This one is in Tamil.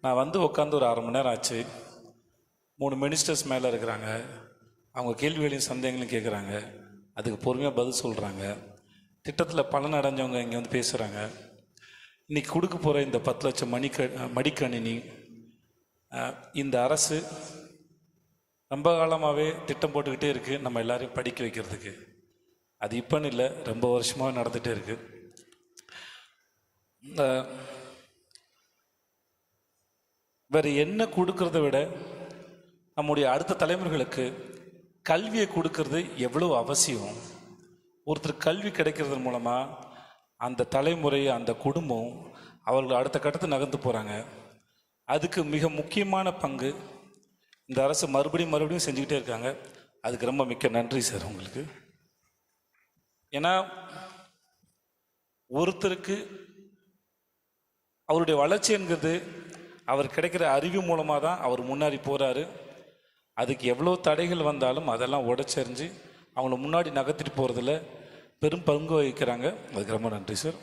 நான் வந்து உட்காந்து ஒரு 1/2 மணி நேரம் ஆச்சு. 3 மினிஸ்டர்ஸ் மேலே இருக்கிறாங்க. அவங்க கேள்விகளையும் சந்தேகங்களையும் கேட்குறாங்க. அதுக்கு பொறுமையாக பதில் சொல்கிறாங்க. திட்டத்தில் பலன் அடைஞ்சவங்க இங்கே வந்து பேசுகிறாங்க. இன்றைக்கி கொடுக்க போகிற இந்த 10 லட்சம் மடிக்கணினி இந்த அரசு ரொம்ப காலமாகவே திட்டம் போட்டுக்கிட்டே இருக்குது நம்ம எல்லாரையும் படிக்க வைக்கிறதுக்கு. அது இப்போன்னு இல்லை, ரொம்ப வருஷமாக நடந்துகிட்டே இருக்குது. வேறு என்ன கொடுக்கறத விட நம்முடைய அடுத்த தலைமுறைகளுக்கு கல்வியை கொடுக்கறது எவ்வளோ அவசியம். ஒருத்தர் கல்வி கிடைக்கிறது மூலமாக அந்த தலைமுறை, அந்த குடும்பம், அவர்கள் அடுத்த கட்டத்தை நகர்ந்து போகிறாங்க. அதுக்கு மிக முக்கியமான பங்கு இந்த அரசு மறுபடியும் செஞ்சுக்கிட்டே இருக்காங்க. அதுக்கு ரொம்ப மிக்க நன்றி சார் உங்களுக்கு. ஏன்னா ஒருத்தருக்கு அவருடைய வளர்ச்சி என்கிறது அவர் கிடைக்கிற அறிவு மூலமாக தான் அவர் முன்னாடி போகிறாரு. அதுக்கு எவ்வளோ தடைகள் வந்தாலும் அதெல்லாம் உடைச்செறிஞ்சு அவங்கள முன்னாடி நகர்த்திட்டு போகிறதுல பெரும் பங்கு வகிக்கிறாங்க. அதுக்கு ரொம்ப நன்றி சார்.